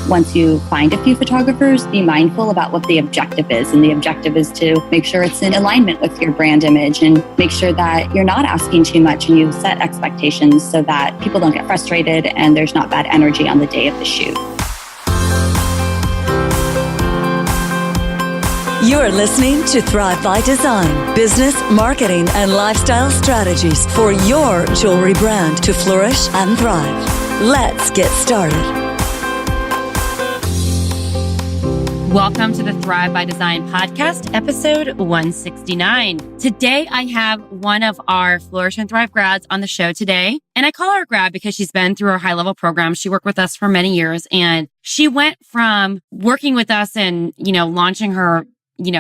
once you find a few photographers, be mindful about what the objective is. And the objective is to make sure it's in alignment with your brand image and make sure that you're not asking too much and you set expectations so that people don't get frustrated and there's not bad energy on the day of the shoot. You're listening to Thrive by Design, business, marketing, and lifestyle strategies for your jewelry brand to flourish and thrive. Let's get started. Welcome to the Thrive by Design podcast, episode 169. Today, I have one of our Flourish and Thrive grads on the show today. And I call her a grad because she's been through our high-level program. She worked with us for many years, and she went from working with us and, launching her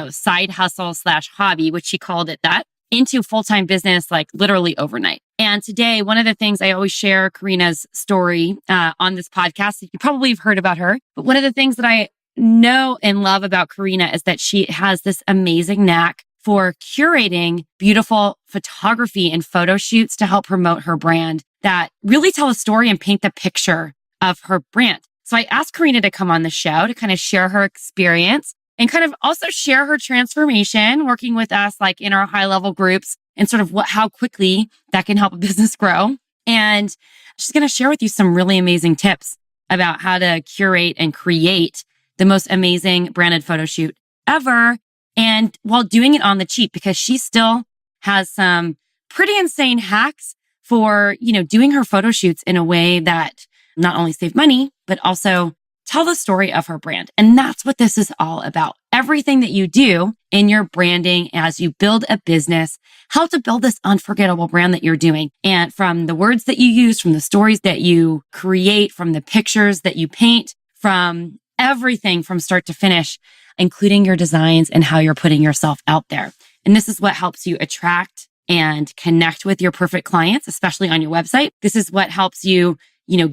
side hustle / hobby, which she called it that, into full-time business, like literally overnight. And today, one of the things I always share Karina's story on this podcast, you probably have heard about her, but one of the things that I know and love about Karina is that she has this amazing knack for curating beautiful photography and photo shoots to help promote her brand that really tell a story and paint the picture of her brand. So I asked Karina to come on the show to kind of share her experience and kind of also share her transformation working with us like in our high level groups and sort of how quickly that can help a business grow. And she's going to share with you some really amazing tips about how to curate and create the most amazing branded photo shoot ever. And while doing it on the cheap, because she still has some pretty insane hacks for, doing her photo shoots in a way that not only save money, but also tell the story of her brand. And that's what this is all about. Everything that you do in your branding as you build a business, how to build this unforgettable brand that you're doing. And from the words that you use, from the stories that you create, from the pictures that you paint, from everything from start to finish, including your designs and how you're putting yourself out there. And this is what helps you attract and connect with your perfect clients, especially on your website. This is what helps you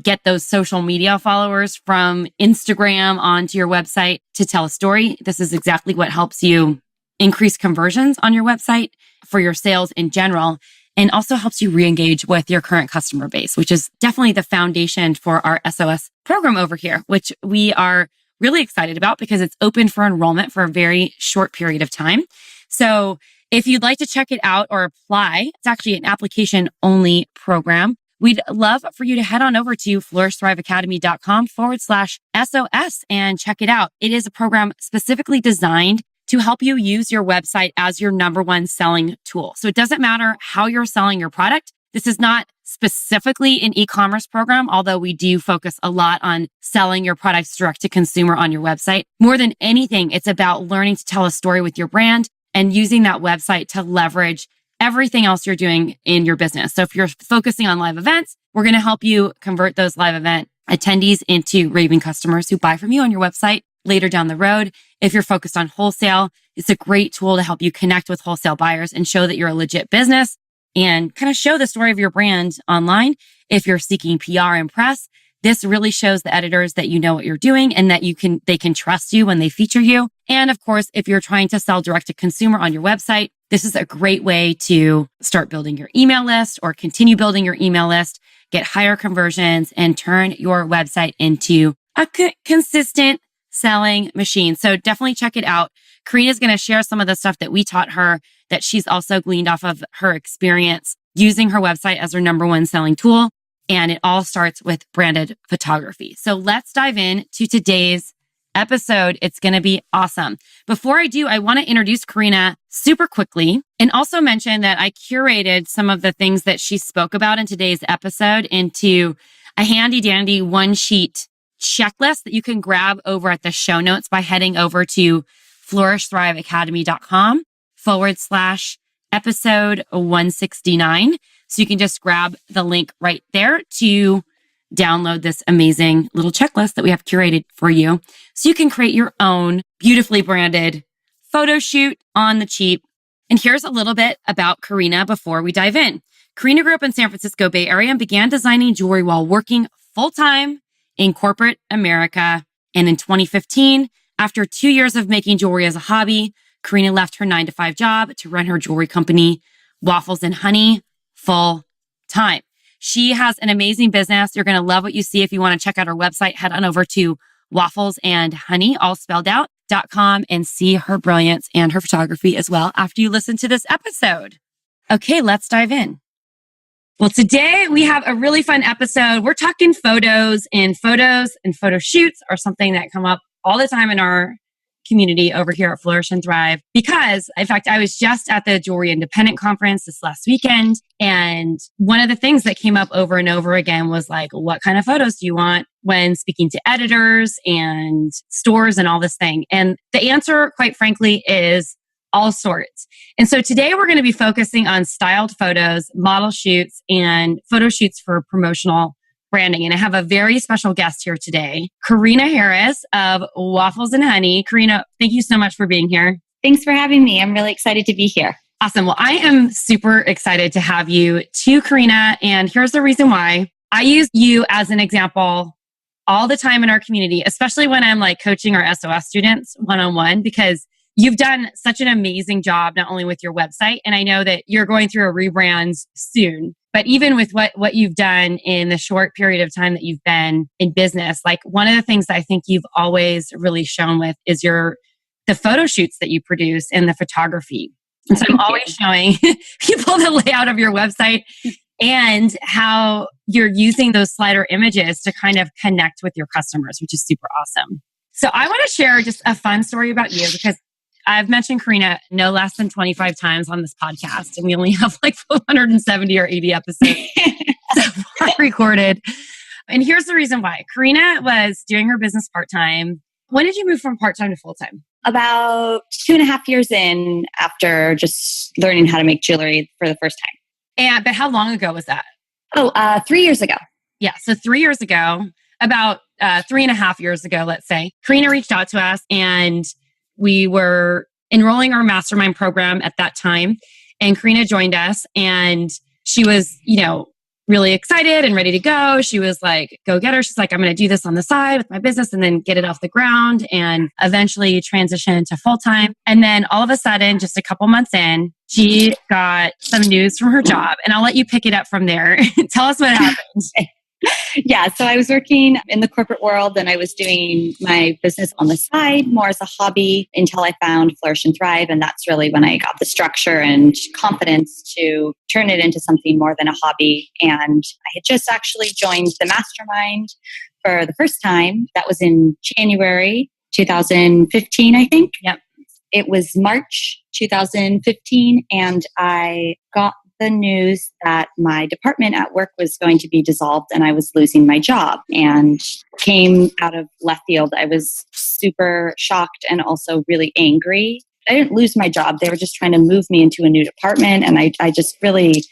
get those social media followers from Instagram onto your website to tell a story. This is exactly what helps you increase conversions on your website for your sales in general, and also helps you re-engage with your current customer base, which is definitely the foundation for our SOS program over here, which we are really excited about because it's open for enrollment for a very short period of time. So if you'd like to check it out or apply, it's actually an application only program. We'd love for you to head on over to flourishthriveacademy.com/SOS and check it out. It is a program specifically designed to help you use your website as your number one selling tool. So it doesn't matter how you're selling your product. This is not specifically an e-commerce program, although we do focus a lot on selling your products direct to consumer on your website. More than anything, it's about learning to tell a story with your brand and using that website to leverage everything else you're doing in your business. So if you're focusing on live events, we're going to help you convert those live event attendees into raving customers who buy from you on your website later down the road. If you're focused on wholesale, it's a great tool to help you connect with wholesale buyers and show that you're a legit business and kind of show the story of your brand online. If you're seeking PR and press, this really shows the editors that you know what you're doing and that they can trust you when they feature you. And of course, if you're trying to sell direct to consumer on your website, this is a great way to start building your email list or continue building your email list, get higher conversions, and turn your website into a consistent selling machine. So definitely check it out. Karina's going to share some of the stuff that we taught her that she's also gleaned off of her experience using her website as her number one selling tool. And it all starts with branded photography. So let's dive in to today's episode. It's going to be awesome. Before I do, I want to introduce Karina super quickly and also mention that I curated some of the things that she spoke about in today's episode into a handy dandy one sheet checklist that you can grab over at the show notes by heading over to flourishthriveacademy.com/episode 169. So you can just grab the link right there to download this amazing little checklist that we have curated for you. So you can create your own beautifully branded photo shoot on the cheap. And here's a little bit about Karina before we dive in. Karina grew up in San Francisco Bay Area and began designing jewelry while working full-time in corporate America. And in 2015, after 2 years of making jewelry as a hobby, Karina left her 9-to-5 job to run her jewelry company, Waffles and Honey, full time. She has an amazing business. You're going to love what you see. If you want to check out her website, head on over to Waffles and Honey, all spelled out, .com, and see her brilliance and her photography as well after you listen to this episode. Okay, let's dive in. Well, today we have a really fun episode. We're talking photos and photo shoots are something that come up all the time in our community over here at Flourish and Thrive because, in fact, I was just at the Jewelry Independent Conference this last weekend. And one of the things that came up over and over again was like, what kind of photos do you want when speaking to editors and stores and all this thing? And the answer, quite frankly, is all sorts. And so today we're going to be focusing on styled photos, model shoots, and photo shoots for promotional branding. And I have a very special guest here today, Karina Harris of Waffles and Honey. Karina, thank you so much for being here. Thanks for having me. I'm really excited to be here. Awesome. Well, I am super excited to have you too, Karina. And here's the reason why. I use you as an example all the time in our community, especially when I'm like coaching our SOS students one-on-one, because you've done such an amazing job, not only with your website, and I know that you're going through a rebrand soon, but even with what you've done in the short period of time that you've been in business, like one of the things that I think you've always really shown with is the photo shoots that you produce and the photography. And so I'm always showing people the layout of your website and how you're using those slider images to kind of connect with your customers, which is super awesome. So I want to share just a fun story about you because I've mentioned Karina no less than 25 times on this podcast, and we only have like 170 or 80 episodes so far recorded. And here's the reason why. Karina was doing her business part-time. When did you move from part-time to full-time? About 2.5 years in after just learning how to make jewelry for the first time. But how long ago was that? 3 years ago. Yeah, so 3 years ago, about 3.5 years ago, let's say, Karina reached out to us and we were enrolling our mastermind program at that time. And Karina joined us and she was, really excited and ready to go. She was like, go get her. She's like, I'm going to do this on the side with my business and then get it off the ground and eventually transition to full-time. And then all of a sudden, just a couple months in, she got some news from her job. And I'll let you pick it up from there. Tell us what happened. Yeah, so I was working in the corporate world and I was doing my business on the side more as a hobby until I found Flourish and Thrive. And that's really when I got the structure and confidence to turn it into something more than a hobby. And I had just actually joined the mastermind for the first time. That was in January 2015, I think. Yep. It was March 2015 and I got the news that my department at work was going to be dissolved and I was losing my job, and came out of left field. I was super shocked and also really angry. I didn't lose my job. They were just trying to move me into a new department and I just really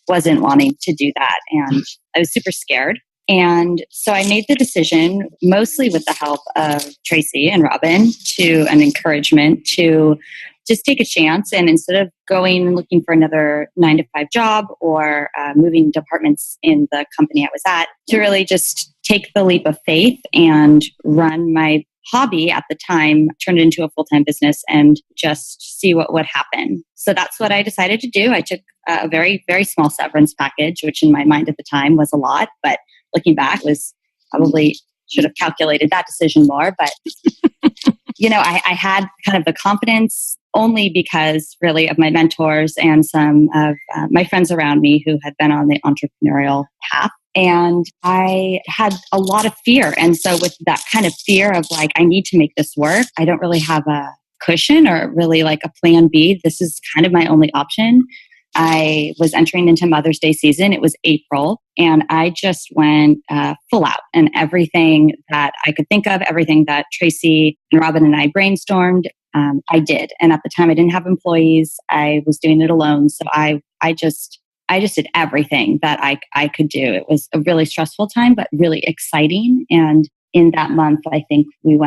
wasn't wanting to do that. And I was super scared. And so I made the decision, mostly with the help of Tracy and Robin, an encouragement to just take a chance. And instead of going and looking for another 9-to-5 job or moving departments in the company I was at, to really just take the leap of faith and run my hobby at the time, turn it into a full-time business and just see what would happen. So that's what I decided to do. I took a very, very small severance package, which in my mind at the time was a lot, but looking back was probably should have calculated that decision more. But, I had kind of the confidence only because really of my mentors and some of my friends around me who had been on the entrepreneurial path. And I had a lot of fear. And so with that kind of fear of like, I need to make this work, I don't really have a cushion or really like a plan B. This is kind of my only option. I was entering into Mother's Day season. It was April, and I just went full out. And everything that I could think of, everything that Tracy and Robin and I brainstormed, I did. And at the time, I didn't have employees. I was doing it alone. So I just did everything that I could do. It was a really stressful time, but really exciting. And in that month, I think we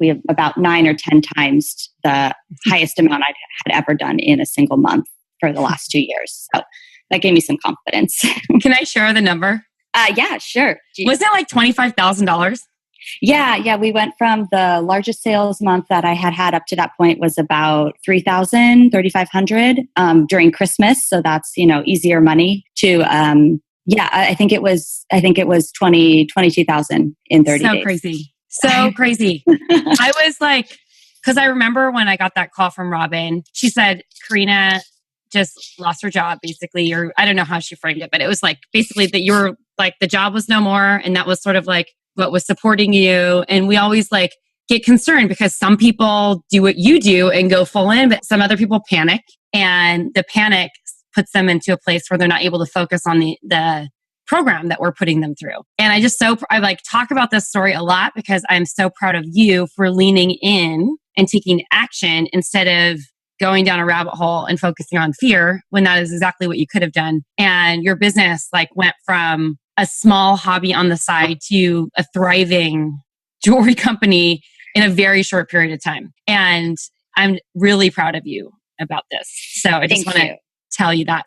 have about 9 or 10 times the highest amount I had ever done in a single month for the last 2 years. So that gave me some confidence. Can I share the number? Yeah, sure. Was it like $25,000? Yeah. We went from the largest sales month that I had up to that point was about $3,000, $3,500 during Christmas. So that's, easier money to Yeah, I think it was 22,000 in 30 days. So crazy. So crazy. I was like, because I remember when I got that call from Robin, she said, Karina just lost her job, basically, or I don't know how she framed it, but it was like basically that you were like, the job was no more. And that was sort of like what was supporting you. And we always like get concerned because some people do what you do and go full in, but some other people panic, and the panic puts them into a place where they're not able to focus on the program that we're putting them through. And I like talk about this story a lot because I'm so proud of you for leaning in and taking action instead of going down a rabbit hole and focusing on fear, when that is exactly what you could have done. And your business like went from a small hobby on the side to a thriving jewelry company in a very short period of time. And I'm really proud of you about this. So I just want to tell you that.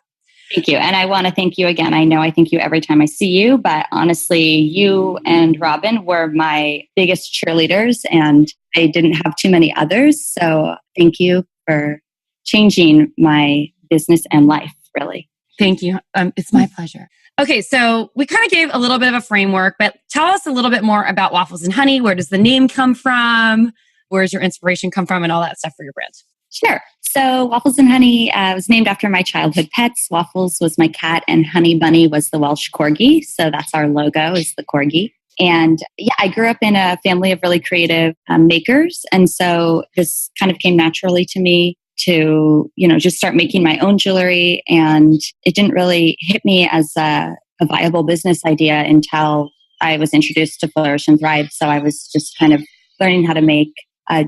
Thank you. And I want to thank you again. I know I thank you every time I see you, but honestly, you and Robin were my biggest cheerleaders, and I didn't have too many others. So thank you for changing my business and life, really. Thank you. It's my pleasure. Okay, so we kind of gave a little bit of a framework, but tell us a little bit more about Waffles and Honey. Where does the name come from? Where does your inspiration come from, and all that stuff for your brand? Sure. So Waffles and Honey was named after my childhood pets. Waffles was my cat, and Honey Bunny was the Welsh Corgi. So that's our logo, is the Corgi. And yeah, I grew up in a family of really creative makers. And so this kind of came naturally to me to, just start making my own jewelry. And it didn't really hit me as a viable business idea until I was introduced to Flourish and Thrive. So I was just kind of learning how to make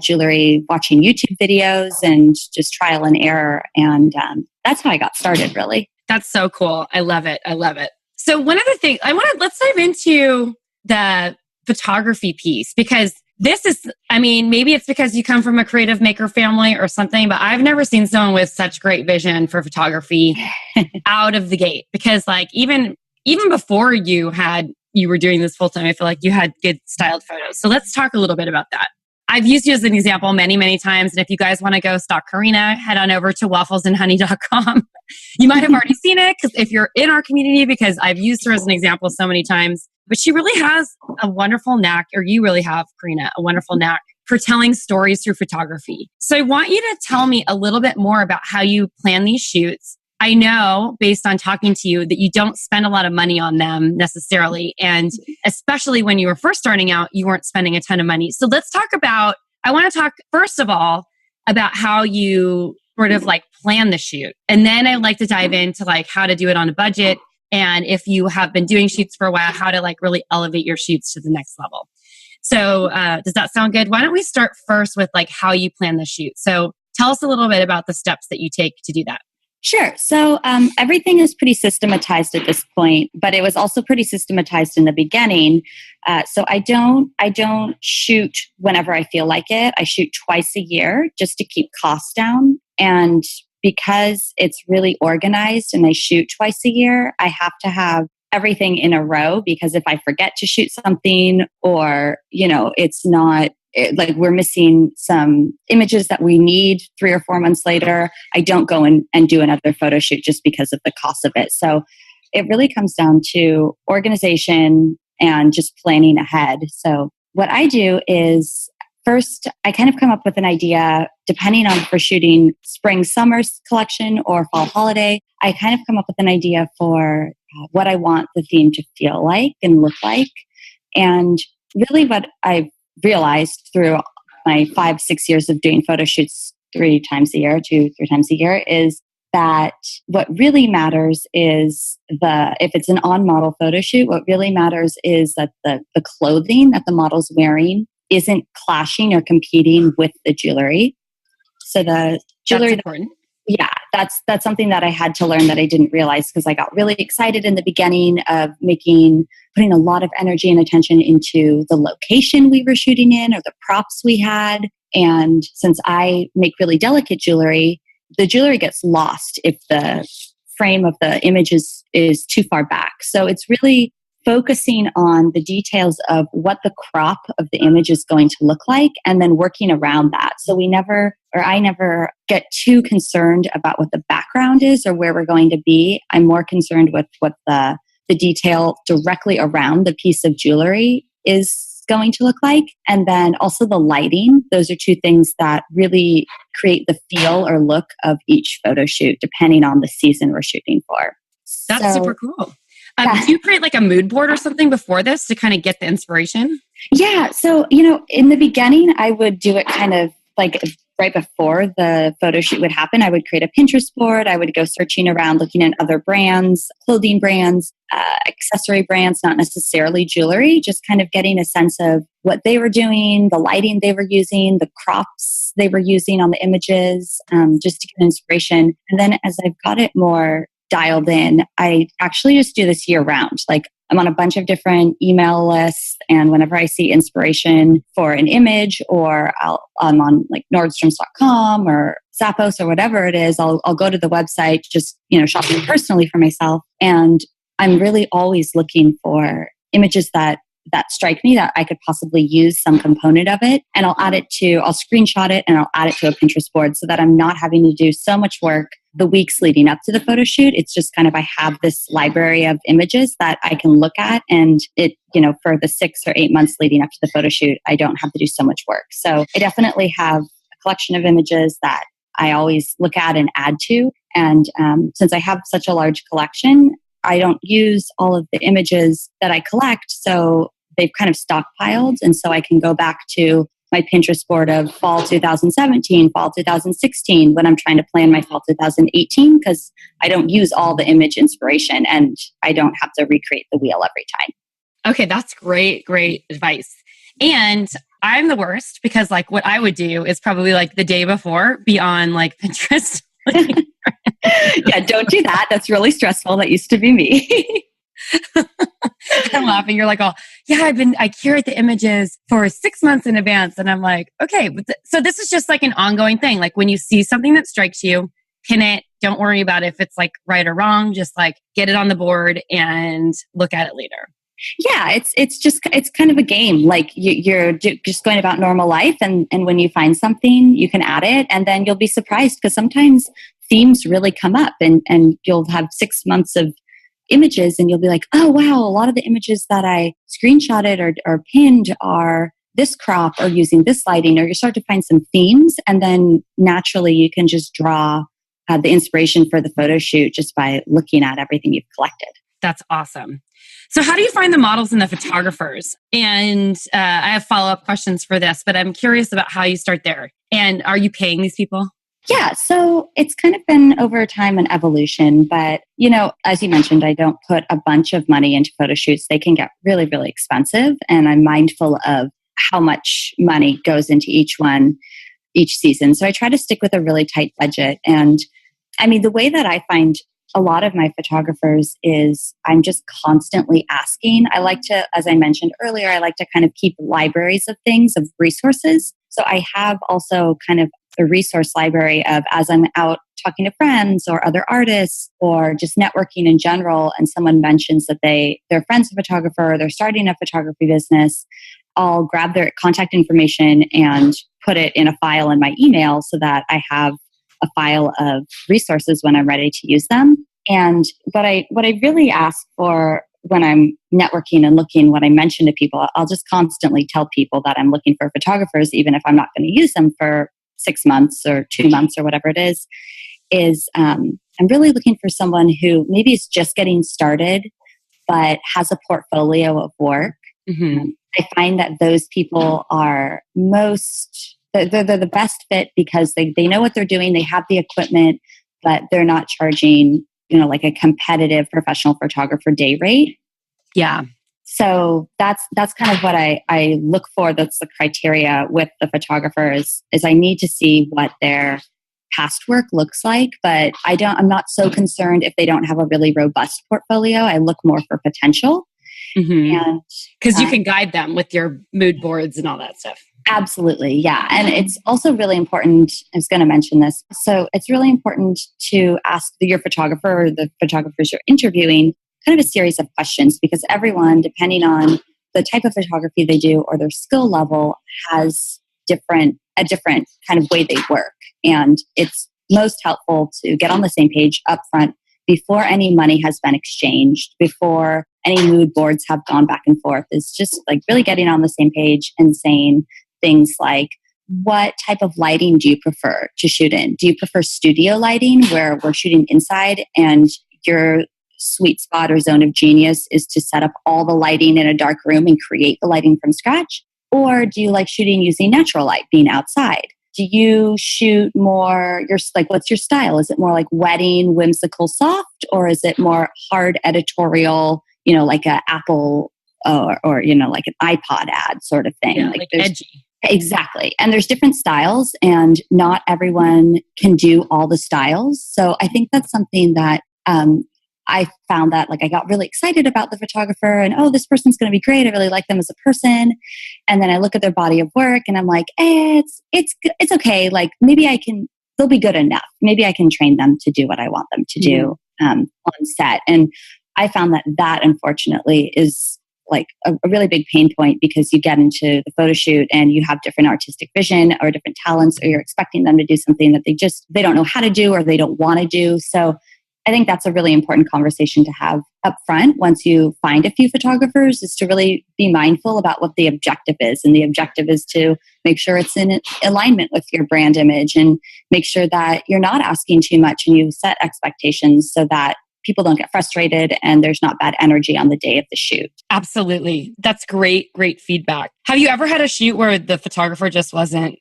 jewelry, watching YouTube videos, and just trial and error. And that's how I got started, really. That's so cool. I love it. I love it. So one other thing, let's dive into the photography piece, because this is, maybe it's because you come from a creative maker family or something, but I've never seen someone with such great vision for photography out of the gate. Because like even before you were doing this full time, I feel like you had good styled photos. So let's talk a little bit about that. I've used you as an example many, many times. And if you guys want to go stalk Karina, head on over to wafflesandhoney.com. You might have already seen it if you're in our community, because I've used her as an example so many times. But she really has a wonderful knack, or you really have, Karina, a wonderful knack for telling stories through photography. So I want you to tell me a little bit more about how you plan these shoots. I know, based on talking to you, that you don't spend a lot of money on them necessarily. And especially when you were first starting out, you weren't spending a ton of money. So let's talk I want to talk first of all about how you sort of like plan the shoot. And then I'd like to dive into like how to do it on a budget. And if you have been doing shoots for a while, how to like really elevate your shoots to the next level. So does that sound good? Why don't we start first with like how you plan the shoot? So tell us a little bit about the steps that you take to do that. Sure. So everything is pretty systematized at this point, but it was also pretty systematized in the beginning. So I don't shoot whenever I feel like it. I shoot twice a year just to keep costs down. And because it's really organized and I shoot twice a year, I have to have everything in a row, because if I forget to shoot something, or, it's not like we're missing some images that we need 3 or 4 months later, I don't go and do another photo shoot just because of the cost of it. So it really comes down to organization and just planning ahead. So what I do is first, I kind of come up with an idea, depending on if we're shooting spring, summer collection or fall holiday. I kind of come up with an idea for what I want the theme to feel like and look like. And really what I've realized through my 5-6 years of doing photo shoots 2-3 times a year is that what really matters is if it's an on-model photo shoot, what really matters is that the clothing that the model's wearing isn't clashing or competing with the jewelry. So the jewelry, that's important. Yeah, that's something that I had to learn that I didn't realize, because I got really excited in the beginning of putting a lot of energy and attention into the location we were shooting in or the props we had. And since I make really delicate jewelry, the jewelry gets lost if the frame of the image is too far back. So it's really focusing on the details of what the crop of the image is going to look like, and then working around that. So I never get too concerned about what the background is or where we're going to be. I'm more concerned with what the the detail directly around the piece of jewelry is going to look like. And then also the lighting. Those are two things that really create the feel or look of each photo shoot, depending on the season we're shooting for. That's super cool. Yeah. Do you create like a mood board or something before this to kind of get the inspiration? Yeah. So, in the beginning, I would do it kind of like right before the photo shoot would happen. I would create a Pinterest board. I would go searching around, looking at other brands, clothing brands, accessory brands, not necessarily jewelry, just kind of getting a sense of what they were doing, the lighting they were using, the crops they were using on the images, just to get inspiration. And then as I've got it more dialed in, I actually just do this year round. Like I'm on a bunch of different email lists, and whenever I see inspiration for an image, or I'm on like Nordstroms.com or Zappos or whatever it is, I'll go to the website, just shopping personally for myself, and I'm really always looking for images that strike me that I could possibly use some component of it, and I'll screenshot it and I'll add it to a Pinterest board so that I'm not having to do so much work the weeks leading up to the photo shoot. It's just kind of, I have this library of images that I can look at, and it, for the 6 or 8 months leading up to the photo shoot, I don't have to do so much work. So I definitely have a collection of images that I always look at and add to. And since I have such a large collection, I don't use all of the images that I collect. So they've kind of stockpiled. And so I can go back to my Pinterest board of fall 2017, fall 2016, when I'm trying to plan my fall 2018, because I don't use all the image inspiration and I don't have to recreate the wheel every time. Okay, that's great advice. And I'm the worst, because like what I would do is probably like the day before be on like Pinterest. Yeah, don't do that. That's really stressful. That used to be me. I'm laughing. You're like, oh, yeah, I curate the images for 6 months in advance. And I'm like, okay. So this is just like an ongoing thing. Like when you see something that strikes you, pin it. Don't worry about if it's like right or wrong. Just like get it on the board and look at it later. Yeah, it's kind of a game. Like you're just going about normal life. And when you find something, you can add it, and then you'll be surprised, because sometimes themes really come up, and you'll have 6 months of images and you'll be like, oh wow, a lot of the images that I screenshotted or pinned are this crop or using this lighting, or you start to find some themes, and then naturally you can just draw the inspiration for the photo shoot just by looking at everything you've collected. That's awesome. So how do you find the models and the photographers? And I have follow-up questions for this, but I'm curious about how you start there. And are you paying these people? Yeah, so it's kind of been over time an evolution, but as you mentioned, I don't put a bunch of money into photo shoots. They can get really, really expensive, and I'm mindful of how much money goes into each season. So I try to stick with a really tight budget. And I mean, the way that I find a lot of my photographers is I'm just constantly asking. I like to, as I mentioned earlier, I like to kind of keep libraries of things, of resources. So I have also kind of a resource library of, as I'm out talking to friends or other artists or just networking in general, and someone mentions that their friend's a photographer, or they're starting a photography business, I'll grab their contact information and put it in a file in my email so that I have a file of resources when I'm ready to use them. And what I really ask for when I'm networking and looking, what I mention to people, I'll just constantly tell people that I'm looking for photographers, even if I'm not going to use them for 6 months or 2 months or whatever it is I'm really looking for someone who maybe is just getting started, but has a portfolio of work. Mm-hmm. I find that those people are they're the best fit because they know what they're doing. They have the equipment, but they're not charging, like a competitive professional photographer day rate. Yeah. So that's kind of what I look for. That's the criteria with the photographers, is I need to see what their past work looks like, but I'm not so concerned if they don't have a really robust portfolio. I look more for potential. Mm-hmm. And because you can guide them with your mood boards and all that stuff. Absolutely. Yeah. And it's also really important, I was going to mention this. So it's really important to ask your photographer or the photographers you're interviewing kind of a series of questions, because everyone, depending on the type of photography they do or their skill level, has a different kind of way they work. And it's most helpful to get on the same page up front before any money has been exchanged, before any mood boards have gone back and forth, is just like really getting on the same page and saying things like, what type of lighting do you prefer to shoot in? Do you prefer studio lighting where we're shooting inside and your sweet spot or zone of genius is to set up all the lighting in a dark room and create the lighting from scratch? Or do you like shooting using natural light, being outside? Do you shoot more, what's your style? Is it more like wedding, whimsical, soft? Or is it more hard editorial, like an Apple or like an iPod ad sort of thing? Yeah, like edgy. Exactly. And there's different styles and not everyone can do all the styles. So I think that's something that I found that I got really excited about the photographer and, oh, this person's going to be great. I really like them as a person. And then I look at their body of work and I'm like, it's okay. Maybe they'll be good enough. Maybe I can train them to do what I want them to do on set. And I found that unfortunately is a really big pain point because you get into the photo shoot and you have different artistic vision or different talents, or you're expecting them to do something that they don't know how to do or they don't want to do. So I think that's a really important conversation to have up front once you find a few photographers, is to really be mindful about what the objective is. And the objective is to make sure it's in alignment with your brand image and make sure that you're not asking too much and you set expectations so that people don't get frustrated and there's not bad energy on the day of the shoot. Absolutely. That's great feedback. Have you ever had a shoot where the photographer just wasn't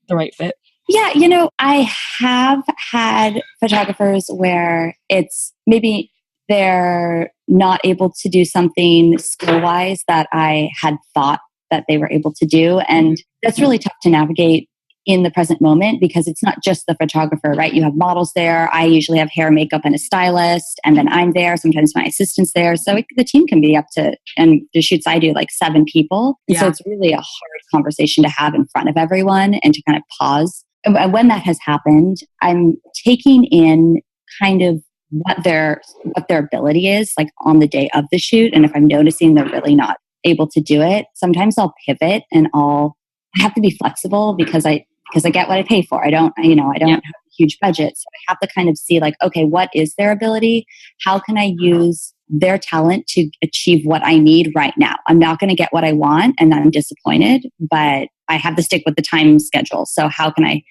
the right fit? Yeah, I have had photographers where it's maybe they're not able to do something skill-wise that I had thought that they were able to do. And that's really tough to navigate in the present moment because it's not just the photographer, right? You have models there. I usually have hair, makeup, and a stylist, and then I'm there. Sometimes my assistant's there. So the team can be up to, and the shoots I do, 7 people. Yeah. So it's really a hard conversation to have in front of everyone and to kind of pause. And when that has happened, I'm taking in kind of what their ability is on the day of the shoot. And if I'm noticing they're really not able to do it, sometimes I'll pivot and I have to be flexible because I get what I pay for. I don't have a huge budget. So I have to kind of see okay, what is their ability? How can I use their talent to achieve what I need right now? I'm not going to get what I want and I'm disappointed, but I have to stick with the time schedule. So how can I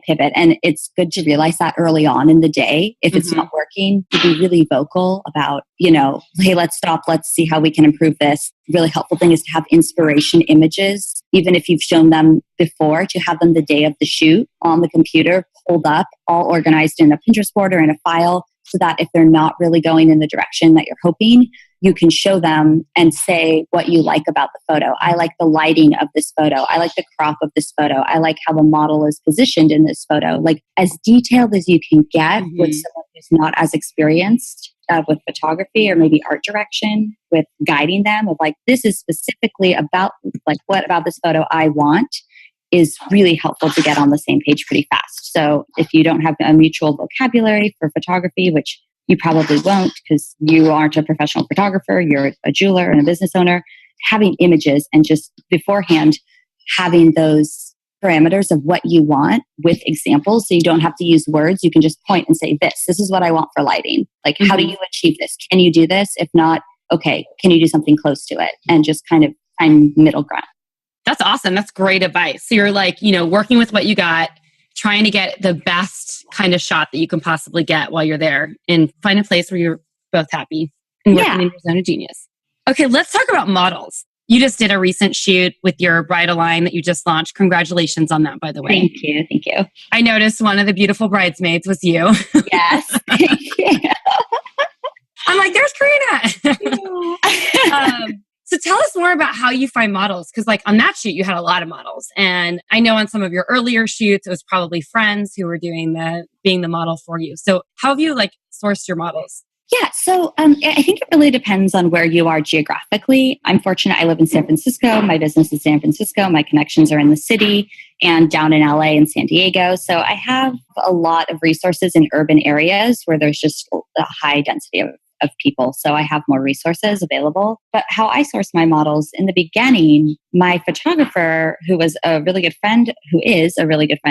pivot? And it's good to realize that early on in the day. If it's not working, to be really vocal about, hey, let's stop. Let's see how we can improve this. Really helpful thing is to have inspiration images, even if you've shown them before, to have them the day of the shoot on the computer, pulled up, all organized in a Pinterest board or in a file, so that if they're not really going in the direction that you're hoping, you can show them and say what you like about the photo. I like the lighting of this photo. I like the crop of this photo. I like how the model is positioned in this photo. As detailed as you can get with someone who's not as experienced with photography or maybe art direction, with guiding them of this is specifically about what about this photo I want, is really helpful to get on the same page pretty fast. So if you don't have a mutual vocabulary for photography, which you probably won't because you aren't a professional photographer, you're a jeweler and a business owner, having images and just beforehand having those parameters of what you want with examples. So you don't have to use words. You can just point and say, this is what I want for lighting. How do you achieve this? Can you do this? If not, okay, can you do something close to it? And just kind of find middle ground. That's awesome. That's great advice. So you're working with what you got, trying to get the best kind of shot that you can possibly get while you're there and find a place where you're both happy and working in your zone of genius. Okay, let's talk about models. You just did a recent shoot with your bridal line that you just launched. Congratulations on that, by the way. Thank you. I noticed one of the beautiful bridesmaids was you. Yes. Thank you. I'm like, there's Karina. So tell us more about how you find models. Because on that shoot, you had a lot of models. And I know on some of your earlier shoots, it was probably friends who were being the model for you. So how have you sourced your models? Yeah, so I think it really depends on where you are geographically. I'm fortunate I live in San Francisco. My business is San Francisco. My connections are in the city and down in LA and San Diego. So I have a lot of resources in urban areas where there's just a high density of people. So I have more resources available. But how I source my models, in the beginning, my photographer, who is a really good friend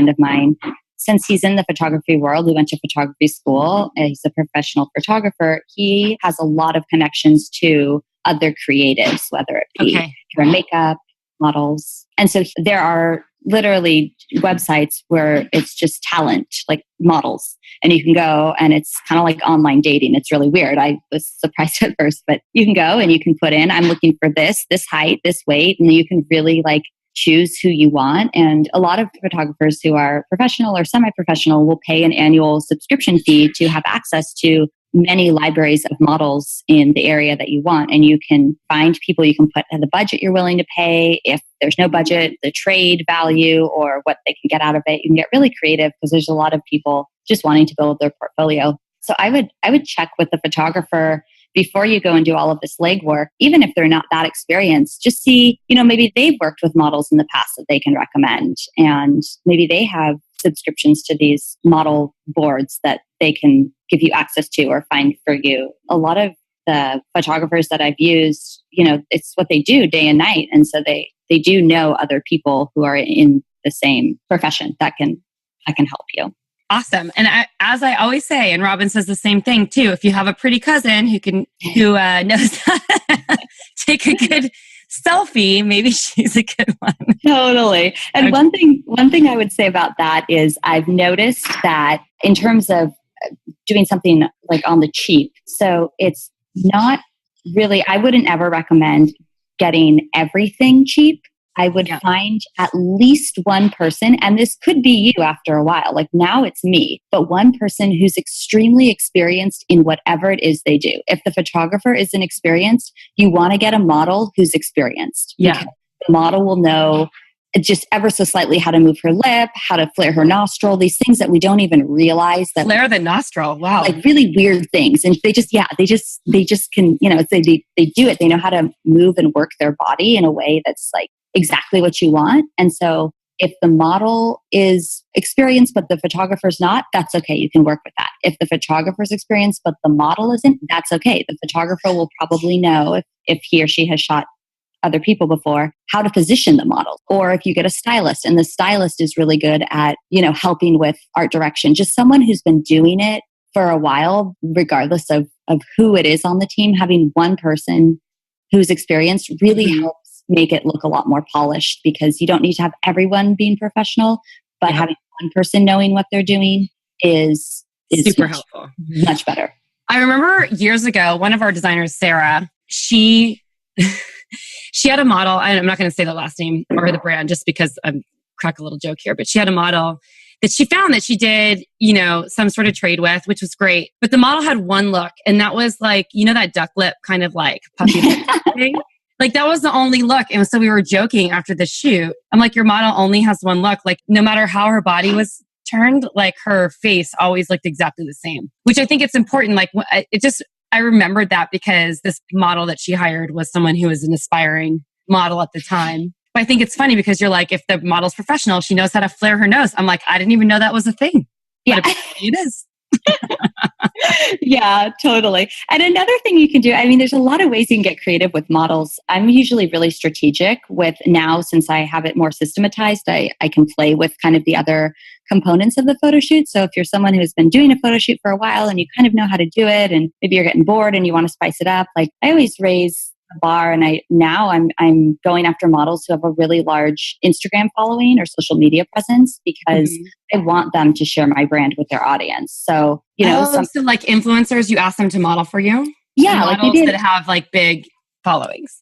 of mine, since he's in the photography world, we went to photography school, and he's a professional photographer. He has a lot of connections to other creatives, whether it be hair and makeup, models. And so there are literally websites where it's just talent, like models. And you can go and it's kind of like online dating. It's really weird. I was surprised at first, but you can go and you can put in, I'm looking for this height, this weight, and you can really like choose who you want. And a lot of photographers who are professional or semi-professional will pay an annual subscription fee to have access to many libraries of models in the area that you want. And you can find people, you can put in the budget you're willing to pay. If there's no budget, the trade value or what they can get out of it. You can get really creative because there's a lot of people just wanting to build their portfolio. So I would check with the photographer before you go and do all of this legwork, even if they're not that experienced, just see, maybe they've worked with models in the past that they can recommend. And maybe they have subscriptions to these model boards that they can give you access to or find for you. A lot of the photographers that I've used, it's what they do day and night. And so they do know other people who are in the same profession that can help you. Awesome. And as I always say, and Robin says the same thing too, if you have a pretty cousin who knows how to take a good selfie, maybe she's a good one. Totally. And one thing I would say about that is I've noticed that in terms of doing something like on the cheap, so it's not really, I wouldn't ever recommend getting everything cheap. I would find at least one person, and this could be you after a while, like now it's me, but one person who's extremely experienced in whatever it is they do. If the photographer isn't experienced, you want to get a model who's experienced. Yeah. The model will know just ever so slightly how to move her lip, how to flare her nostril, these things that we don't even realize. That flare the nostril. Wow. Like really weird things. And they just can, they do it. They know how to move and work their body in a way that's like exactly what you want. And so if the model is experienced, but the photographer's not, that's okay. You can work with that. If the photographer's experienced, but the model isn't, that's okay. The photographer will probably know if he or she has shot other people before, how to position the model. Or if you get a stylist, and the stylist is really good at, helping with art direction, just someone who's been doing it for a while, regardless of who it is on the team, having one person who's experienced really helps make it look a lot more polished, because you don't need to have everyone being professional, but having one person knowing what they're doing is super helpful. Much better. I remember years ago, one of our designers, Sarah, she had a model. I'm not going to say the last name or the brand just because I'm crack a little joke here, but she had a model that she found that she did, some sort of trade with, which was great. But the model had one look, and that was like, that duck lip kind of like puppy lip thing. Like that was the only look. And so we were joking after the shoot. I'm like, your model only has one look. Like no matter how her body was turned, like her face always looked exactly the same, which I think it's important. Like I remembered that because this model that she hired was someone who was an aspiring model at the time. But I think it's funny because you're like, if the model's professional, she knows how to flare her nose. I'm like, I didn't even know that was a thing. Yeah, it is. Yeah, totally. And another thing you can do, there's a lot of ways you can get creative with models. I'm usually really strategic with now, since I have it more systematized, I can play with kind of the other components of the photo shoot. So if you're someone who's been doing a photo shoot for a while and you kind of know how to do it, and maybe you're getting bored and you want to spice it up, like I always raise the bar, and I'm going after models who have a really large Instagram following or social media presence, because I want them to share my brand with their audience. So, so like influencers, you ask them to model for you? Yeah. Like models that have like big followings.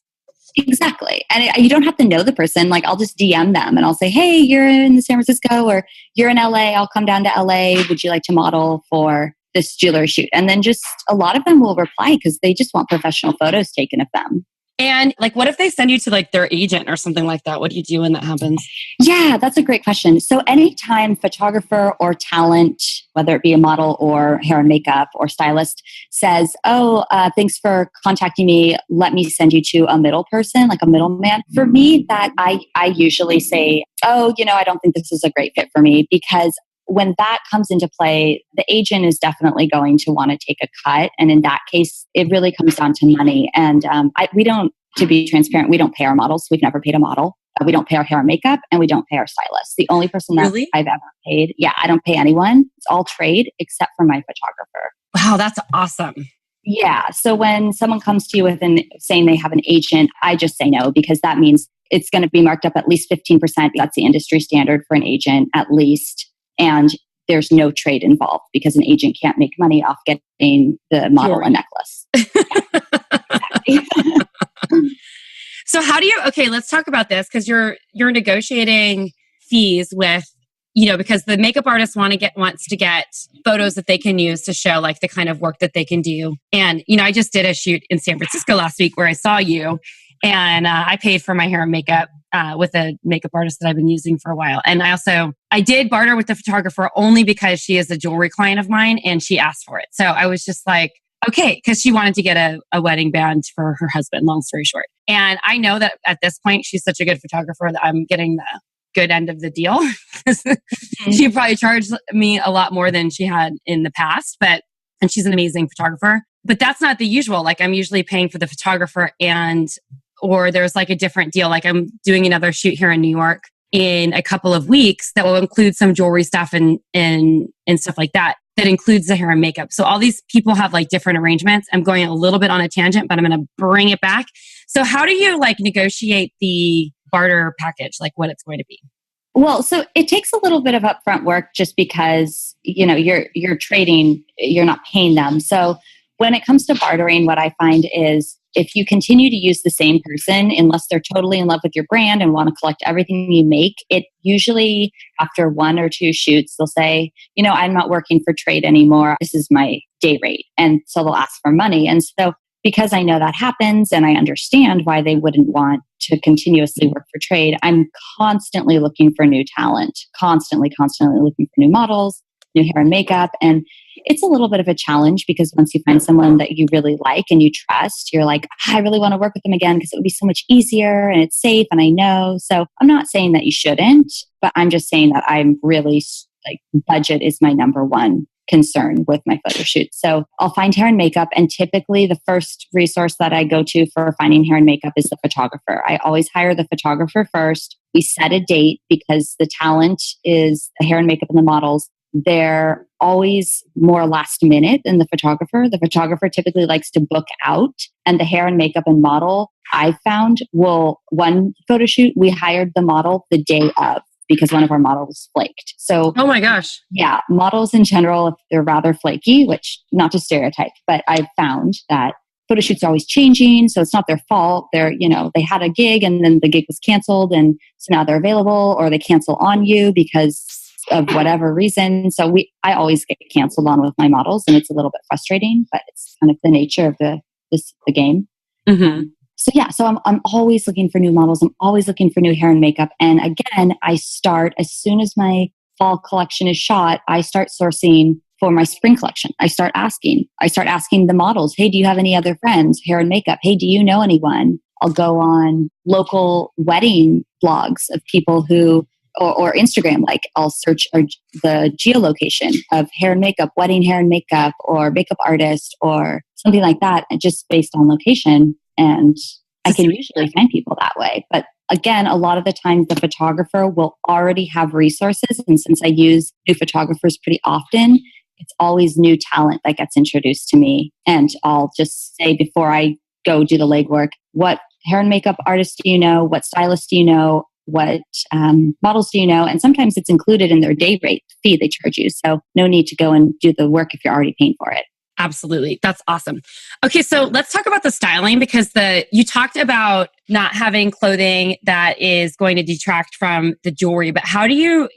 Exactly. And you don't have to know the person. Like I'll just DM them and I'll say, hey, you're in San Francisco or you're in LA. I'll come down to LA. Would you like to model for this jewelry shoot? And then just a lot of them will reply because they just want professional photos taken of them. And like, what if they send you to like their agent or something like that? What do you do when that happens? Yeah, that's a great question. So anytime photographer or talent, whether it be a model or hair and makeup or stylist, says, thanks for contacting me, let me send you to a middle person, like a middleman. For me, that I usually say, I don't think this is a great fit for me, because when that comes into play, the agent is definitely going to want to take a cut. And in that case, it really comes down to money. And we don't, to be transparent, we don't pay our models. We've never paid a model. We don't pay our hair and makeup, and we don't pay our stylist. The only person that Really? I've ever paid. Yeah, I don't pay anyone. It's all trade except for my photographer. Wow, that's awesome. Yeah. So when someone comes to you with saying they have an agent, I just say no, because that means it's going to be marked up at least 15%. That's the industry standard for an agent, at least. And there's no trade involved because an agent can't make money off getting the model a necklace. Yeah, exactly. So how do you, okay, let's talk about this, because you're negotiating fees with, because the makeup artist wants to get photos that they can use to show like the kind of work that they can do. And, I just did a shoot in San Francisco last week where I saw you, and I paid for my hair and makeup with a makeup artist that I've been using for a while. And I did barter with the photographer only because she is a jewelry client of mine and she asked for it. So I was just like, okay, because she wanted to get a wedding band for her husband, long story short. And I know that at this point, she's such a good photographer that I'm getting the good end of the deal. She probably charged me a lot more than she had in the past, and she's an amazing photographer. But that's not the usual. Like, I'm usually paying for the photographer or there's like a different deal. Like, I'm doing another shoot here in New York in a couple of weeks that will include some jewelry stuff and stuff like that includes the hair and makeup. So all these people have like different arrangements. I'm going a little bit on a tangent, but I'm going to bring it back. So how do you like negotiate the barter package, like what it's going to be? Well, so it takes a little bit of upfront work just because, you're trading, you're not paying them. So when it comes to bartering, what I find is if you continue to use the same person, unless they're totally in love with your brand and want to collect everything you make, it usually after 1 or 2 shoots, they'll say, I'm not working for trade anymore. This is my day rate. And so they'll ask for money. And so because I know that happens and I understand why they wouldn't want to continuously work for trade, I'm constantly looking for new talent, constantly looking for new models, new hair and makeup. And it's a little bit of a challenge because once you find someone that you really like and you trust, you're like, I really want to work with them again because it would be so much easier and it's safe and I know. So I'm not saying that you shouldn't, but I'm just saying that I'm really like budget is my number one concern with my photo shoot. So I'll find hair and makeup, and typically the first resource that I go to for finding hair and makeup is the photographer. I always hire the photographer first. We set a date because the talent is the hair and makeup and the models. They're always more last minute than the photographer. The photographer typically likes to book out, and the hair and makeup and model I found one photo shoot, we hired the model the day of because one of our models flaked. So, oh my gosh. Yeah, models in general, if they're rather flaky, which not to stereotype, but I've found that photo shoots are always changing. So it's not their fault. They had a gig and then the gig was canceled. And so now they're available, or they cancel on you because of whatever reason. So I always get canceled on with my models, and it's a little bit frustrating, but it's kind of the nature of the game. Mm-hmm. So I'm always looking for new models. I'm always looking for new hair and makeup. And again, I start as soon as my fall collection is shot, I start sourcing for my spring collection. I start asking the models, hey, do you have any other friends, hair and makeup? Hey, do you know anyone? I'll go on local wedding blogs of people who, or Instagram, like I'll search the geolocation of hair and makeup, wedding hair and makeup, or makeup artist, or something like that, just based on location. And I can usually find people that way. But again, a lot of the time the photographer will already have resources. And since I use new photographers pretty often, it's always new talent that gets introduced to me. And I'll just say before I go do the legwork, what hair and makeup artists do you know? What stylists do you know? What models do you know? And sometimes it's included in their day rate fee they charge you. So no need to go and do the work if you're already paying for it. Absolutely. That's awesome. Okay. So let's talk about the styling, because you talked about not having clothing that is going to detract from the jewelry, but how do you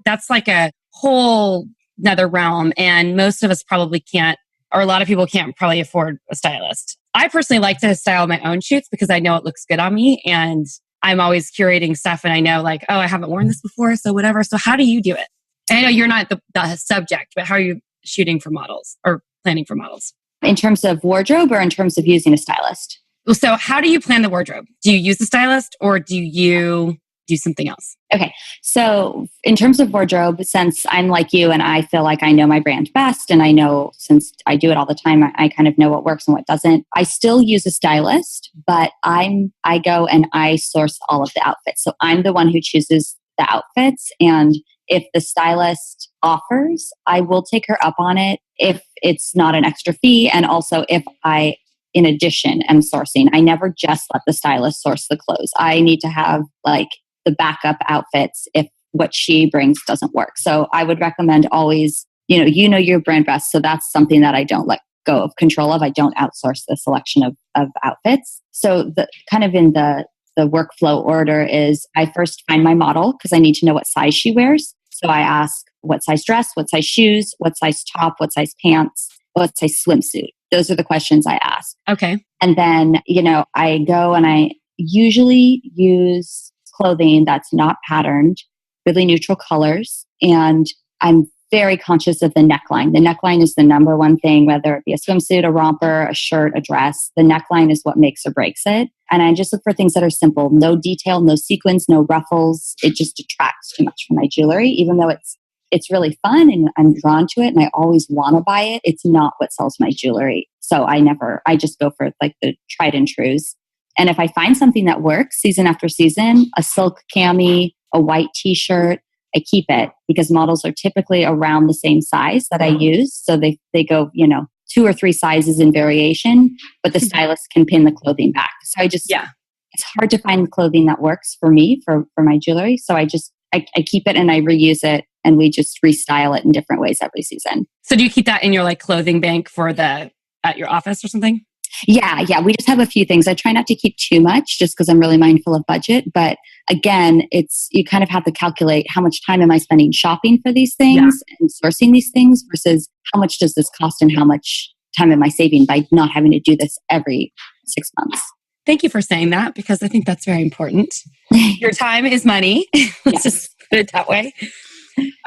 that's like a whole another realm. And most of us probably can't, or a lot of people can't probably afford a stylist. I personally like to style my own shoots because I know it looks good on me, and I'm always curating stuff, and I know like, oh, I haven't worn this before. So whatever. So how do you do it? And I know you're not the subject, but how are you shooting for models or planning for models? In terms of wardrobe or in terms of using a stylist? So how do you plan the wardrobe? Do you use a stylist, or do you do something else? Okay. So in terms of wardrobe, since I'm like you and I feel like I know my brand best, and I know since I do it all the time, I kind of know what works and what doesn't. I still use a stylist, but I go and I source all of the outfits. So I'm the one who chooses the outfits. And if the stylist offers, I will take her up on it if it's not an extra fee. And also if I, in addition, am sourcing. I never just let the stylist source the clothes. I need to have like the backup outfits if what she brings doesn't work. So I would recommend always, you know your brand best. So that's something that I don't let go of control of. I don't outsource the selection of outfits. So the kind of in the workflow order is I first find my model because I need to know what size she wears. So I ask what size dress, what size shoes, what size top, what size pants, what size swimsuit. Those are the questions I ask. Okay. And then, I go and I usually use clothing that's not patterned, really neutral colors. And I'm very conscious of the neckline. The neckline is the number one thing, whether it be a swimsuit, a romper, a shirt, a dress. The neckline is what makes or breaks it. And I just look for things that are simple. No detail, no sequins, no ruffles. It just detracts too much from my jewelry, even though it's really fun and I'm drawn to it and I always want to buy it. It's not what sells my jewelry. So I just go for like the tried and trues. And if I find something that works season after season, a silk cami, a white t-shirt, I keep it because models are typically around the same size that I use. So they go, 2 or 3 sizes in variation, but the stylist can pin the clothing back. So it's hard to find clothing that works for me, for my jewelry. So I keep it and I reuse it and we just restyle it in different ways every season. So do you keep that in your like clothing bank at your office or something? Yeah. We just have a few things. I try not to keep too much just because I'm really mindful of budget. But again, you kind of have to calculate how much time am I spending shopping for these things and sourcing these things versus how much does this cost and how much time am I saving by not having to do this every 6 months. Thank you for saying that because I think that's very important. Your time is money. Let's just put it that way.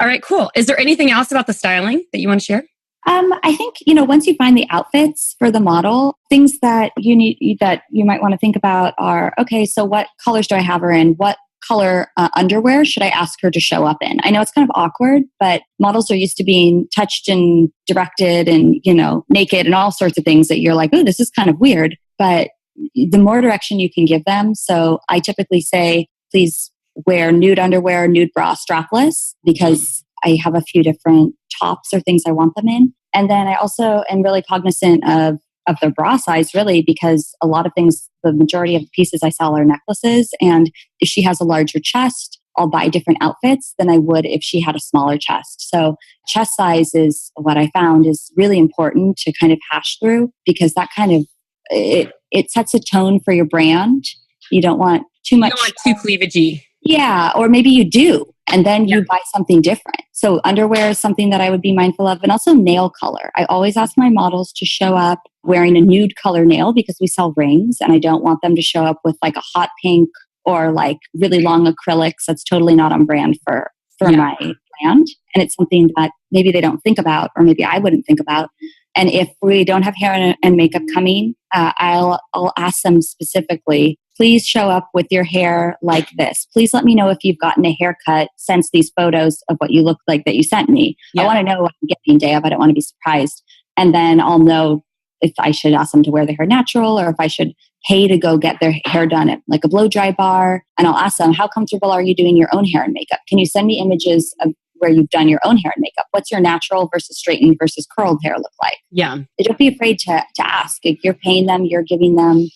All right, cool. Is there anything else about the styling that you want to share? I think, once you find the outfits for the model, things that you might want to think about are, okay, so what colors do I have her in? What color underwear should I ask her to show up in? I know it's kind of awkward, but models are used to being touched and directed and, naked and all sorts of things that you're like, oh, this is kind of weird. But the more direction you can give them. So I typically say, please wear nude underwear, nude bra, strapless, because I have a few different tops or things I want them in. And then I also am really cognizant of their bra size, really, because a lot of things, the majority of the pieces I sell are necklaces. And if she has a larger chest, I'll buy different outfits than I would if she had a smaller chest. So chest size is what I found is really important to kind of hash through because that kind of, it sets a tone for your brand. You don't want too much. You don't want too cleavagey. Yeah, or maybe you do, and then you buy something different. So underwear is something that I would be mindful of, and also nail color. I always ask my models to show up wearing a nude color nail because we sell rings, and I don't want them to show up with like a hot pink or like really long acrylics. That's totally not on brand for my brand, and it's something that maybe they don't think about, or maybe I wouldn't think about. And if we don't have hair and makeup coming, I'll ask them specifically, please show up with your hair like this. Please let me know if you've gotten a haircut since these photos of what you look like that you sent me. Yeah. I want to know what I'm getting day of. I don't want to be surprised. And then I'll know if I should ask them to wear their hair natural or if I should pay to go get their hair done at like a blow dry bar. And I'll ask them, how comfortable are you doing your own hair and makeup? Can you send me images of where you've done your own hair and makeup? What's your natural versus straightened versus curled hair look like? Yeah. Don't be afraid to ask. If you're paying them, you're giving them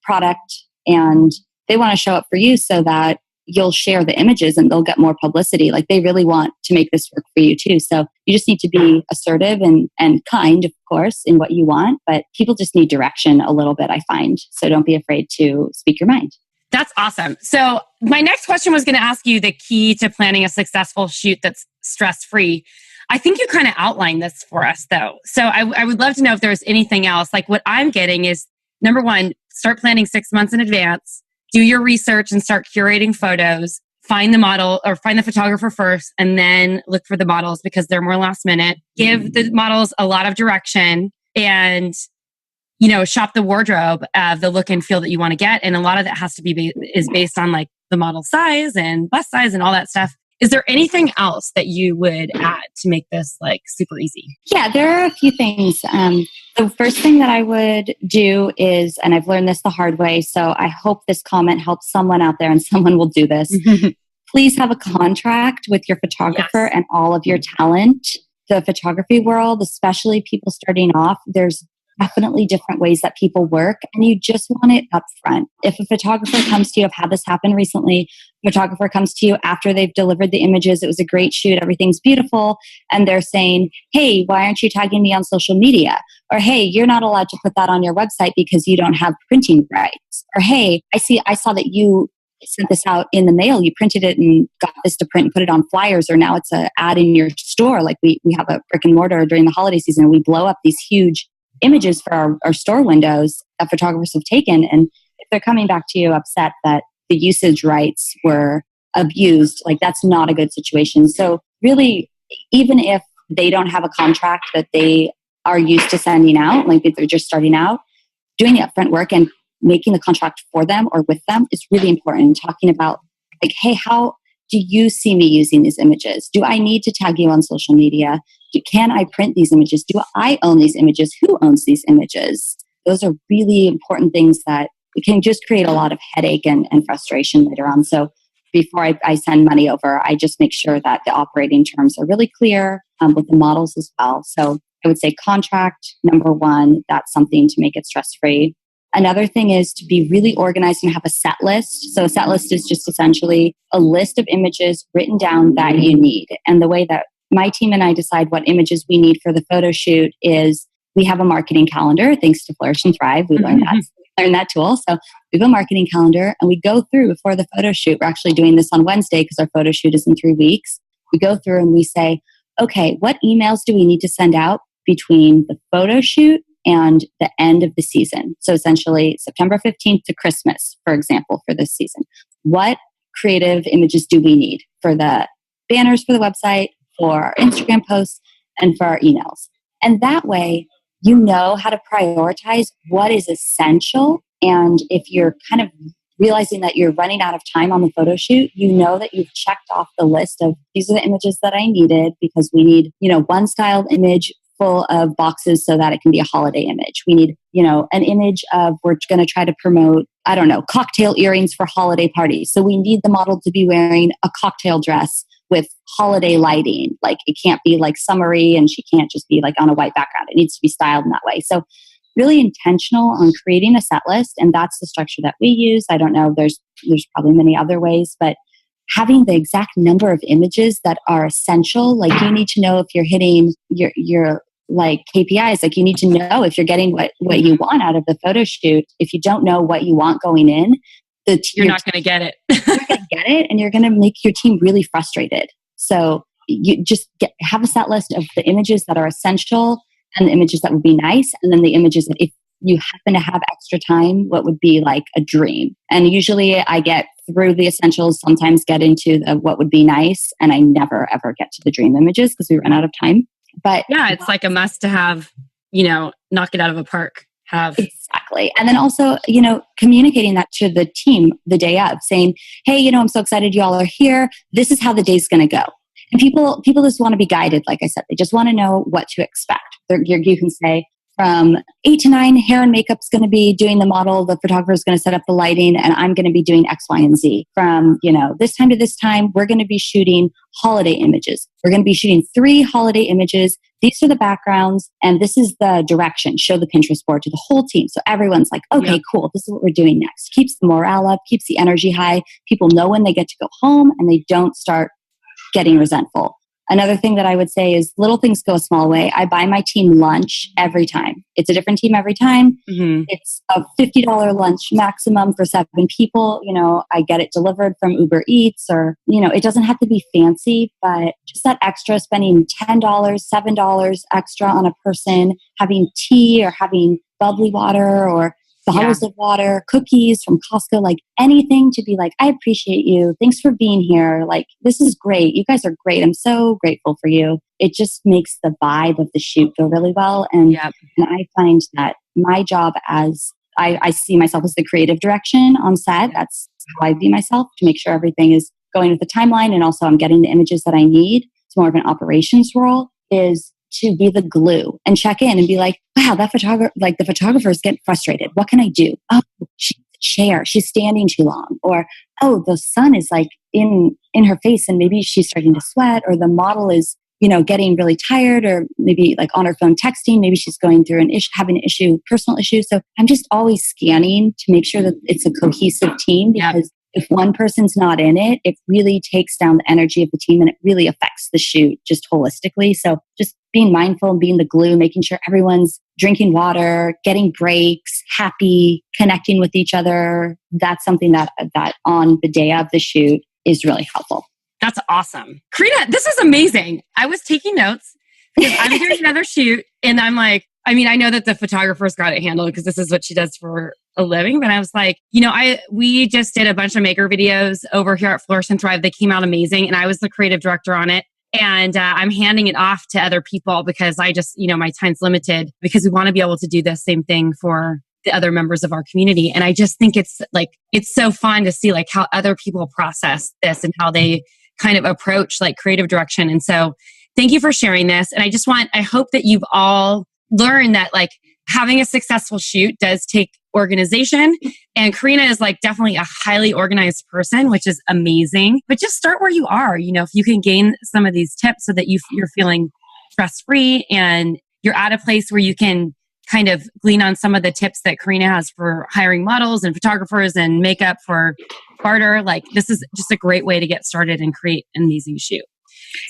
product and they want to show up for you so that you'll share the images and they'll get more publicity. Like they really want to make this work for you too. So you just need to be assertive and kind, of course, in what you want, but people just need direction a little bit, I find. So don't be afraid to speak your mind. That's awesome. So my next question was going to ask you the key to planning a successful shoot that's stress-free. I think you kind of outlined this for us though. So I would love to know if there's anything else. Like what I'm getting is, number one, start planning 6 months in advance, do your research and start curating photos, find the model or find the photographer first, and then look for the models because they're more last minute. Give the models a lot of direction and shop the wardrobe of the look and feel that you want to get. And a lot of that has to be is based on like the model size and bust size and all that stuff. Is there anything else that you would add to make this like super easy? Yeah, there are a few things. The first thing that I would do is, and I've learned this the hard way, so I hope this comment helps someone out there and someone will do this. Please have a contract with your photographer and all of your talent. The photography world, especially people starting off, there's definitely different ways that people work, and you just want it up front. If a photographer comes to you, I've had this happen recently, a photographer comes to you after they've delivered the images, it was a great shoot, everything's beautiful, and they're saying, hey, why aren't you tagging me on social media? Or hey, you're not allowed to put that on your website because you don't have printing rights. Or hey, I saw that you sent this out in the mail, you printed it and got this to print and put it on flyers, or now it's an ad in your store. Like we have a brick and mortar during the holiday season, we blow up these huge images for our store windows that photographers have taken. And if they're coming back to you upset that the usage rights were abused, like that's not a good situation. So really, even if they don't have a contract that they are used to sending out, like if they're just starting out, doing the upfront work and making the contract for them or with them is really important. Talking about like, hey, how do you see me using these images? Do I need to tag you on social media? Can I print these images? Do I own these images? Who owns these images? Those are really important things that it can just create a lot of headache and frustration later on. So before I send money over, I just make sure that the operating terms are really clear with the models as well. So I would say contract, number one, that's something to make it stress-free. Another thing is to be really organized and have a set list. So a set list is just essentially a list of images written down that you need. And the way that my team and I decide what images we need for the photo shoot is we have a marketing calendar. Thanks to Flourish and Thrive, we learned that tool. So we have a marketing calendar and we go through before the photo shoot. We're actually doing this on Wednesday because our photo shoot is in 3 weeks. We go through and we say, okay, what emails do we need to send out between the photo shoot and the end of the season? So essentially September 15th to Christmas, for example, for this season. What creative images do we need for the banners for the website, for our Instagram posts, and for our emails? And that way, you know how to prioritize what is essential. And if you're kind of realizing that you're running out of time on the photo shoot, you know that you've checked off the list of these are the images that I needed because we need, one styled image full of boxes so that it can be a holiday image. We need, an image of we're going to try to promote, cocktail earrings for holiday parties. So we need the model to be wearing a cocktail dress with holiday lighting. Like it can't be like summery and she can't just be like on a white background. It needs to be styled in that way. So really intentional on creating a set list. And that's the structure that we use. I don't know, there's probably many other ways, but having the exact number of images that are essential, like you need to know if you're hitting your like KPIs, like you need to know if you're getting what you want out of the photo shoot. If you don't know what you want going in, you're not going to get it. You're going to get it, and you're going to make your team really frustrated. So you just have a set list of the images that are essential and the images that would be nice, and then the images that if you happen to have extra time, what would be like a dream. And usually I get through the essentials, sometimes get into the what would be nice, and I never ever get to the dream images because we run out of time. But yeah, it's like a must to have, knock it out of a park. Exactly. And then also, communicating that to the team the day of, saying, hey, I'm so excited you all are here. This is how the day's going to go. And people just want to be guided. Like I said, they just want to know what to expect. You can say from 8 to 9, hair and makeup's going to be doing the model. The photographer is going to set up the lighting and I'm going to be doing X, Y, and Z. From, this time to this time, we're going to be shooting holiday images. We're going to be shooting 3 holiday images. These are the backgrounds and this is the direction. Show the Pinterest board to the whole team. So everyone's like, okay, cool. This is what we're doing next. Keeps the morale up, keeps the energy high. People know when they get to go home and they don't start getting resentful. Another thing that I would say is little things go a small way. I buy my team lunch every time. It's a different team every time. Mm-hmm. It's a $50 lunch maximum for 7 people. I get it delivered from Uber Eats or, it doesn't have to be fancy, but just that extra spending $10, $7 extra on a person, having tea or having bubbly water or bottles of water, cookies from Costco, like anything to be like, I appreciate you. Thanks for being here. Like, this is great. You guys are great. I'm so grateful for you. It just makes the vibe of the shoot go really well. And I find that my job as I see myself as the creative direction on set. That's how I view myself to make sure everything is going with the timeline. And also I'm getting the images that I need. It's more of an operations role, is to be the glue and check in and be like, wow, the photographer is getting frustrated. What can I do? Oh, she's in the chair. She's standing too long. Or, oh, the sun is like in her face and maybe she's starting to sweat, or the model is, getting really tired, or maybe like on her phone texting. Maybe she's going through having an issue, personal issue. So I'm just always scanning to make sure that it's a cohesive team, because if one person's not in it, it really takes down the energy of the team and it really affects the shoot just holistically. So just being mindful and being the glue, making sure everyone's drinking water, getting breaks, happy, connecting with each other. That's something that on the day of the shoot is really helpful. That's awesome. Karina, this is amazing. I was taking notes because I'm doing another shoot and I'm like, I know that the photographer's got it handled because this is what she does for a living. But I was like, we just did a bunch of maker videos over here at Flourish and Thrive. They came out amazing. And I was the creative director on it. And I'm handing it off to other people because I just, my time's limited, because we want to be able to do the same thing for the other members of our community. And I just think it's so fun to see like how other people process this and how they kind of approach like creative direction. And so thank you for sharing this. And I hope that you've all learned that like having a successful shoot does take organization. And Karina is like definitely a highly organized person, which is amazing. But just start where you are. If you can gain some of these tips so that you're feeling stress-free and you're at a place where you can kind of glean on some of the tips that Karina has for hiring models and photographers and makeup for barter. Like this is just a great way to get started and create an amazing shoot.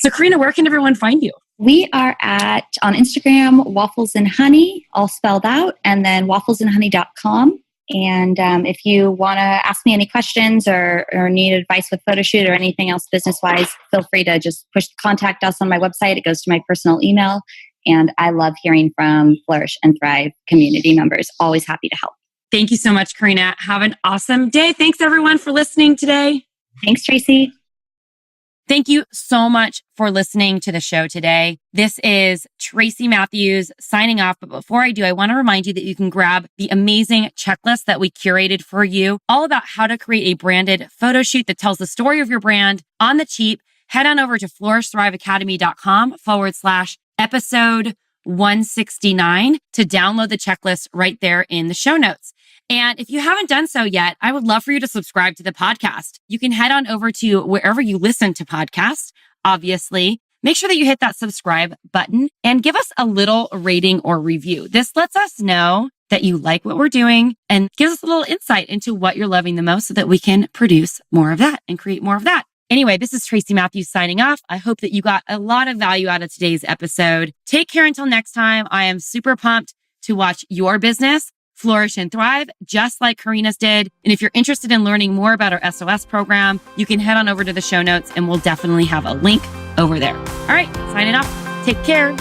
So Karina, where can everyone find you? We are on Instagram, Waffles and Honey, all spelled out, and then wafflesandhoney.com. And if you want to ask me any questions or need advice with Photoshoot or anything else business-wise, feel free to just push contact us on my website. It goes to my personal email. And I love hearing from Flourish and Thrive community members. Always happy to help. Thank you so much, Karina. Have an awesome day. Thanks everyone for listening today. Thanks, Tracy. Thank you so much for listening to the show today. This is Tracy Matthews signing off. But before I do, I want to remind you that you can grab the amazing checklist that we curated for you, all about how to create a branded photo shoot that tells the story of your brand on the cheap. Head on over to flourishthriveacademy.com/episode 169 to download the checklist right there in the show notes. And if you haven't done so yet, I would love for you to subscribe to the podcast. You can head on over to wherever you listen to podcasts, obviously. Make sure that you hit that subscribe button and give us a little rating or review. This lets us know that you like what we're doing and gives us a little insight into what you're loving the most so that we can produce more of that and create more of that. Anyway, this is Tracy Matthews signing off. I hope that you got a lot of value out of today's episode. Take care until next time. I am super pumped to watch your business flourish and thrive, just like Karina's did. And if you're interested in learning more about our SOS program, you can head on over to the show notes and we'll definitely have a link over there. All right, signing off. Take care.